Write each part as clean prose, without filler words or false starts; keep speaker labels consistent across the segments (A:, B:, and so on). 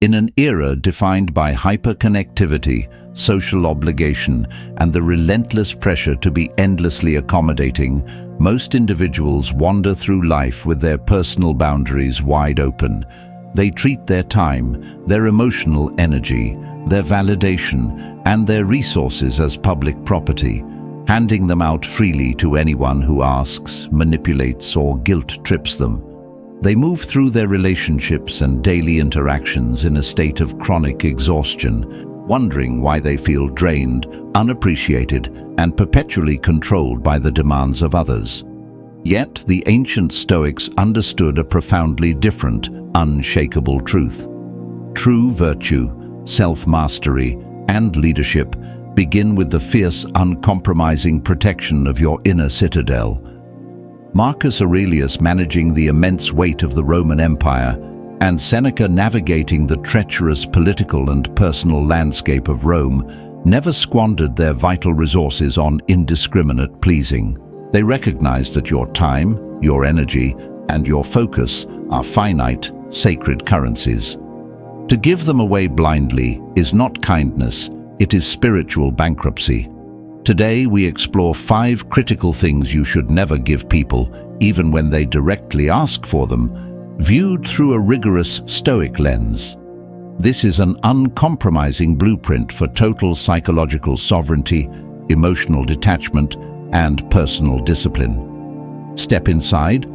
A: In an era defined by hyperconnectivity, social obligation, and the relentless pressure to be endlessly accommodating, most individuals wander through life with their personal boundaries wide open. They treat their time, their emotional energy, their validation, and their resources as public property, handing them out freely to anyone who asks, manipulates, or guilt-trips them. They move through their relationships and daily interactions in a state of chronic exhaustion, wondering why they feel drained, unappreciated, and perpetually controlled by the demands of others. Yet the ancient Stoics understood a profoundly different, unshakable truth. True virtue, self-mastery, and leadership begin with the fierce, uncompromising protection of your inner citadel. Marcus Aurelius managing the immense weight of the Roman Empire, and Seneca navigating the treacherous political and personal landscape of Rome, never squandered their vital resources on indiscriminate pleasing. They recognized that your time, your energy, and your focus are finite, sacred currencies. To give them away blindly is not kindness, it is spiritual bankruptcy. Today we explore 5 critical things you should never give people, even when they directly ask for them, viewed through a rigorous Stoic lens. This is an uncompromising blueprint for total psychological sovereignty, emotional detachment, and personal discipline. Step inside,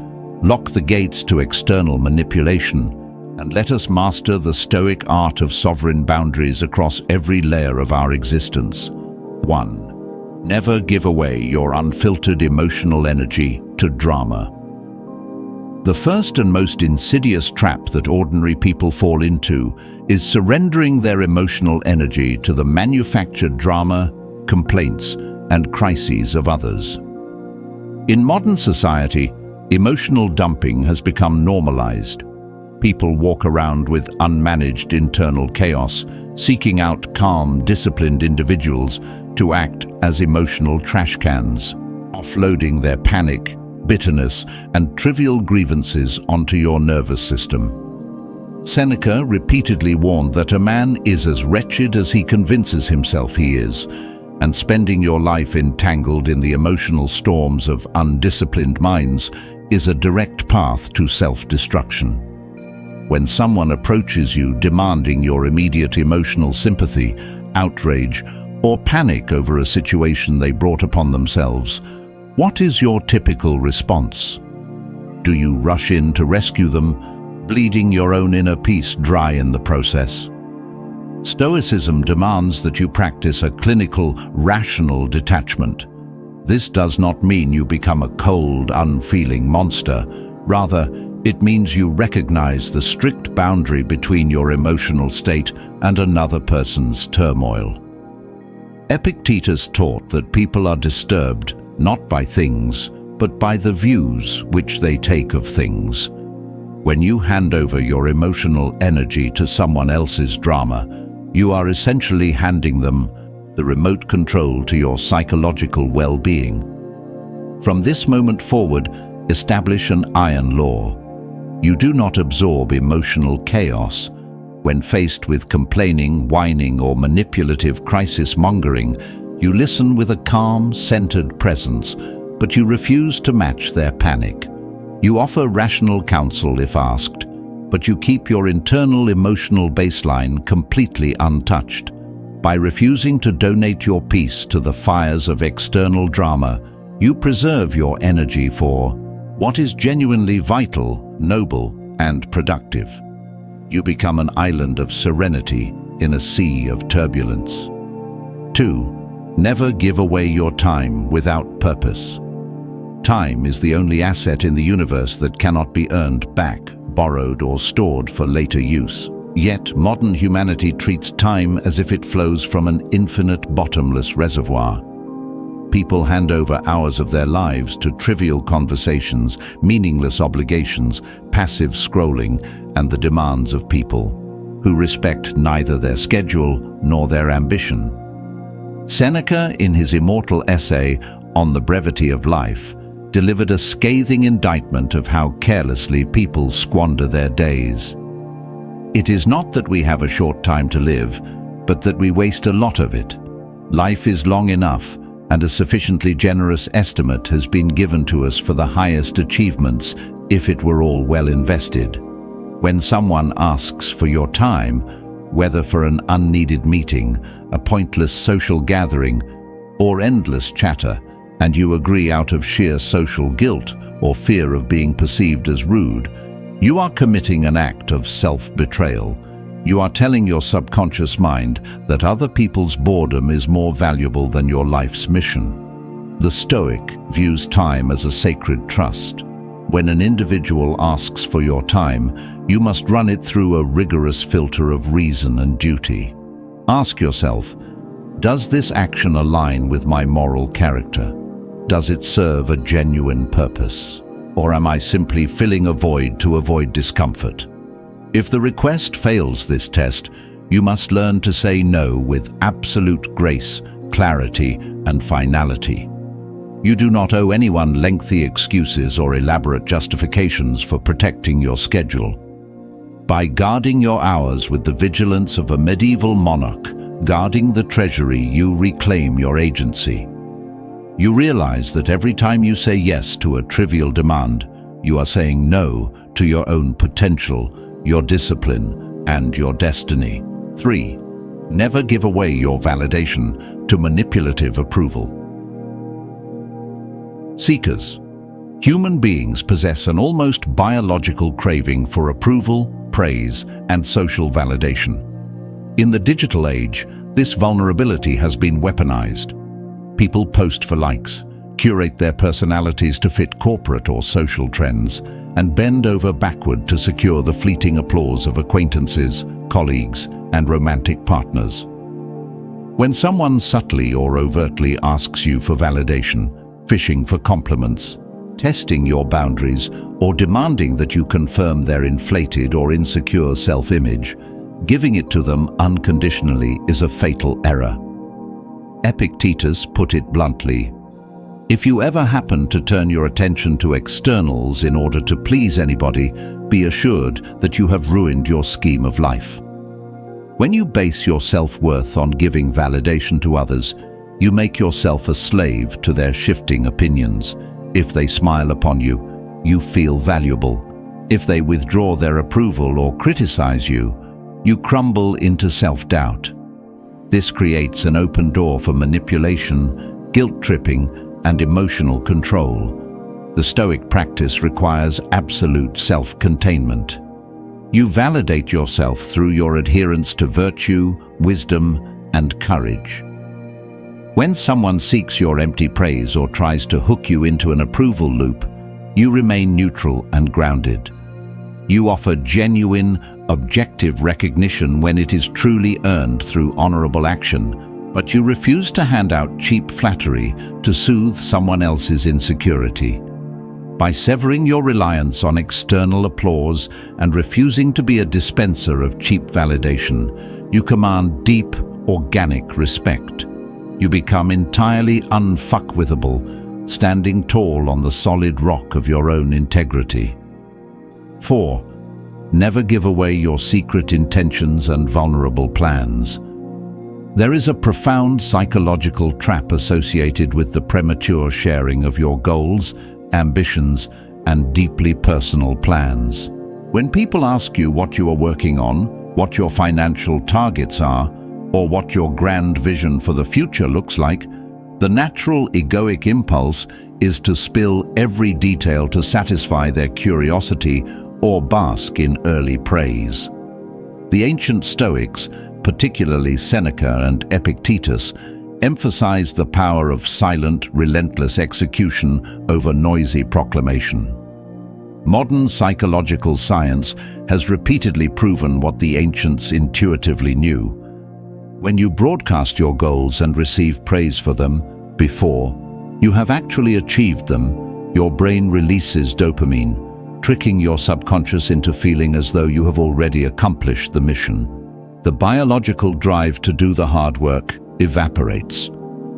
A: lock the gates to external manipulation, and let us master the Stoic art of sovereign boundaries across every layer of our existence. 1. Never give away your unfiltered emotional energy to drama. The first and most insidious trap that ordinary people fall into is surrendering their emotional energy to the manufactured drama, complaints, and crises of others. In modern society, emotional dumping has become normalized. People walk around with unmanaged internal chaos, seeking out calm, disciplined individuals to act as emotional trash cans, offloading their panic, bitterness, and trivial grievances onto your nervous system. Seneca repeatedly warned that a man is as wretched as he convinces himself he is, and spending your life entangled in the emotional storms of undisciplined minds is a direct path to self-destruction. When someone approaches you demanding your immediate emotional sympathy, outrage, or panic over a situation they brought upon themselves, what is your typical response? Do you rush in to rescue them, bleeding your own inner peace dry in the process? Stoicism demands that you practice a clinical, rational detachment. This does not mean you become a cold, unfeeling monster. Rather, it means you recognize the strict boundary between your emotional state and another person's turmoil. Epictetus taught that people are disturbed not by things, but by the views which they take of things. When you hand over your emotional energy to someone else's drama, you are essentially handing them the remote control to your psychological well-being. From this moment forward, establish an iron law. You do not absorb emotional chaos. When faced with complaining, whining, or manipulative crisis-mongering, you listen with a calm, centered presence, but you refuse to match their panic. You offer rational counsel if asked, but you keep your internal emotional baseline completely untouched. By refusing to donate your peace to the fires of external drama, you preserve your energy for what is genuinely vital, noble, and productive. You become an island of serenity in a sea of turbulence. 2. Never give away your time without purpose. Time is the only asset in the universe that cannot be earned back, borrowed, or stored for later use. Yet modern humanity treats time as if it flows from an infinite, bottomless reservoir. People hand over hours of their lives to trivial conversations, meaningless obligations, passive scrolling, and the demands of people who respect neither their schedule nor their ambition. Seneca, in his immortal essay on the brevity of life, delivered a scathing indictment of how carelessly people squander their days. It is not that we have a short time to live, but that we waste a lot of it. Life is long enough, and a sufficiently generous estimate has been given to us for the highest achievements if it were all well invested. When someone asks for your time, whether for an unneeded meeting, a pointless social gathering, or endless chatter, and you agree out of sheer social guilt or fear of being perceived as rude, you are committing an act of self-betrayal. You are telling your subconscious mind that other people's boredom is more valuable than your life's mission. The Stoic views time as a sacred trust. When an individual asks for your time, you must run it through a rigorous filter of reason and duty. Ask yourself, does this action align with my moral character? Does it serve a genuine purpose? Or am I simply filling a void to avoid discomfort? If the request fails this test, you must learn to say no with absolute grace, clarity, and finality. You do not owe anyone lengthy excuses or elaborate justifications for protecting your schedule. By guarding your hours with the vigilance of a medieval monarch, guarding the treasury, you reclaim your agency. You realize that every time you say yes to a trivial demand, you are saying no to your own potential, your discipline, and your destiny. 3. Never give away your validation to manipulative approval. Seekers. Human beings possess an almost biological craving for approval, praise, and social validation. In the digital age, this vulnerability has been weaponized. People post for likes, curate their personalities to fit corporate or social trends, and bend over backward to secure the fleeting applause of acquaintances, colleagues, and romantic partners. When someone subtly or overtly asks you for validation, fishing for compliments, testing your boundaries, or demanding that you confirm their inflated or insecure self-image, giving it to them unconditionally is a fatal error. Epictetus put it bluntly, if you ever happen to turn your attention to externals in order to please anybody, be assured that you have ruined your scheme of life. When you base your self-worth on giving validation to others, you make yourself a slave to their shifting opinions. If they smile upon you, you feel valuable. If they withdraw their approval or criticize you, you crumble into self-doubt. This creates an open door for manipulation, guilt-tripping, and emotional control. The Stoic practice requires absolute self-containment. You validate yourself through your adherence to virtue, wisdom, and courage. When someone seeks your empty praise or tries to hook you into an approval loop, you remain neutral and grounded. You offer genuine, objective recognition when it is truly earned through honorable action, but you refuse to hand out cheap flattery to soothe someone else's insecurity. By severing your reliance on external applause and refusing to be a dispenser of cheap validation, you command deep, organic respect. You become entirely unfuckwithable, standing tall on the solid rock of your own integrity. 4. Never give away your secret intentions and vulnerable plans. There is a profound psychological trap associated with the premature sharing of your goals, ambitions, and deeply personal plans. When people ask you what you are working on, what your financial targets are, or what your grand vision for the future looks like, the natural egoic impulse is to spill every detail to satisfy their curiosity or bask in early praise. The ancient Stoics, particularly Seneca and Epictetus, emphasized the power of silent, relentless execution over noisy proclamation. Modern psychological science has repeatedly proven what the ancients intuitively knew. When you broadcast your goals and receive praise for them before you have actually achieved them, your brain releases dopamine, tricking your subconscious into feeling as though you have already accomplished the mission. The biological drive to do the hard work evaporates.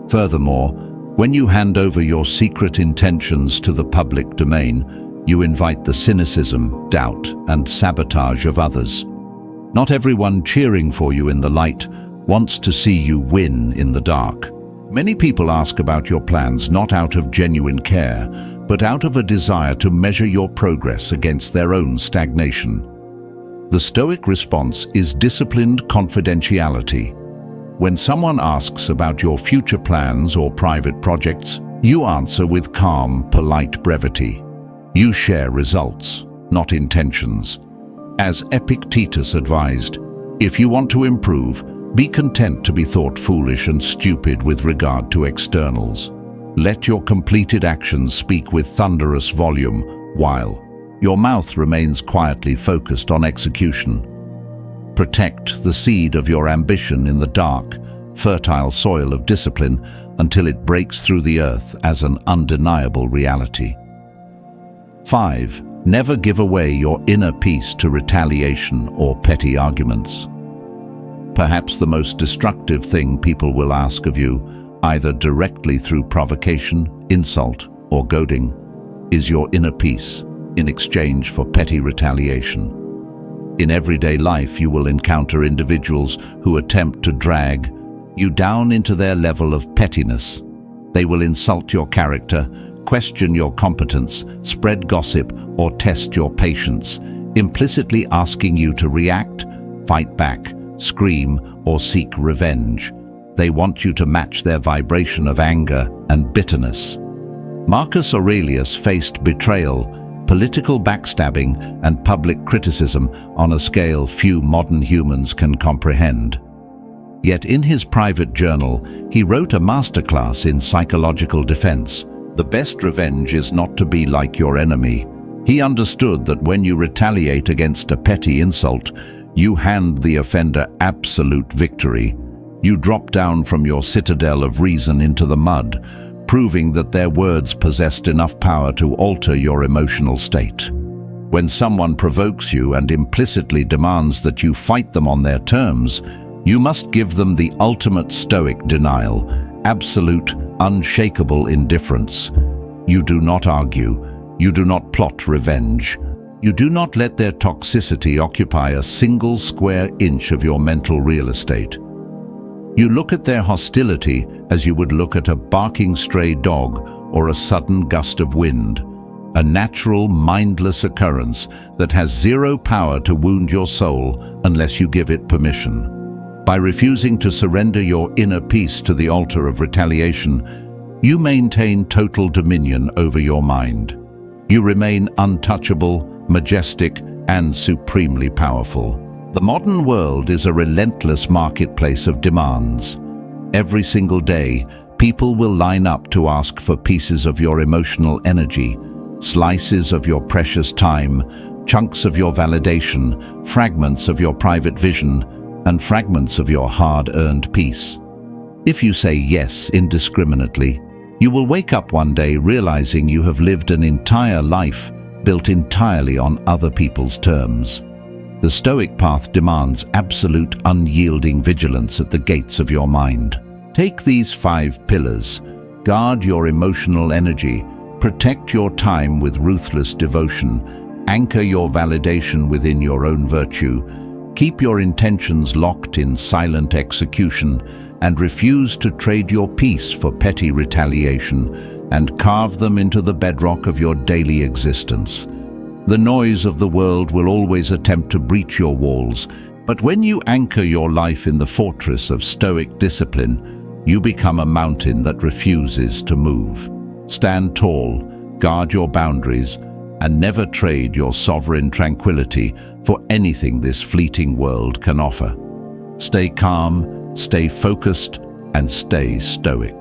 A: Furthermore, when you hand over your secret intentions to the public domain, you invite the cynicism, doubt, and sabotage of others. Not everyone cheering for you in the light wants to see you win in the dark. Many people ask about your plans not out of genuine care, but out of a desire to measure your progress against their own stagnation. The Stoic response is disciplined confidentiality. When someone asks about your future plans or private projects, you answer with calm, polite brevity. You share results, not intentions. As Epictetus advised, if you want to improve, be content to be thought foolish and stupid with regard to externals. Let your completed actions speak with thunderous volume, while your mouth remains quietly focused on execution. Protect the seed of your ambition in the dark, fertile soil of discipline until it breaks through the earth as an undeniable reality. 5. Never give away your inner peace to retaliation or petty arguments. Perhaps the most destructive thing people will ask of you, either directly through provocation, insult, or goading, is your inner peace in exchange for petty retaliation. In everyday life, you will encounter individuals who attempt to drag you down into their level of pettiness. They will insult your character, question your competence, spread gossip, or test your patience, implicitly asking you to react, fight back, scream, or seek revenge. They want you to match their vibration of anger and bitterness. Marcus Aurelius faced betrayal, political backstabbing, and public criticism on a scale few modern humans can comprehend. Yet in his private journal, he wrote a masterclass in psychological defense. The best revenge is not to be like your enemy. He understood that when you retaliate against a petty insult, you hand the offender absolute victory. You drop down from your citadel of reason into the mud, proving that their words possessed enough power to alter your emotional state. When someone provokes you and implicitly demands that you fight them on their terms, you must give them the ultimate Stoic denial, absolute, unshakable indifference. You do not argue. You do not plot revenge. You do not let their toxicity occupy a single square inch of your mental real estate. You look at their hostility as you would look at a barking stray dog or a sudden gust of wind, a natural, mindless occurrence that has zero power to wound your soul unless you give it permission. By refusing to surrender your inner peace to the altar of retaliation, you maintain total dominion over your mind. You remain untouchable, majestic, and supremely powerful. The modern world is a relentless marketplace of demands. Every single day, people will line up to ask for pieces of your emotional energy, slices of your precious time, chunks of your validation, fragments of your private vision, and fragments of your hard-earned peace. If you say yes indiscriminately, you will wake up one day realizing you have lived an entire life built entirely on other people's terms. The Stoic path demands absolute, unyielding vigilance at the gates of your mind. Take these 5 pillars. Guard your emotional energy, protect your time with ruthless devotion, anchor your validation within your own virtue, keep your intentions locked in silent execution, and refuse to trade your peace for petty retaliation, and carve them into the bedrock of your daily existence. The noise of the world will always attempt to breach your walls, but when you anchor your life in the fortress of Stoic discipline, you become a mountain that refuses to move. Stand tall, guard your boundaries, and never trade your sovereign tranquility for anything this fleeting world can offer. Stay calm, stay focused, and stay stoic.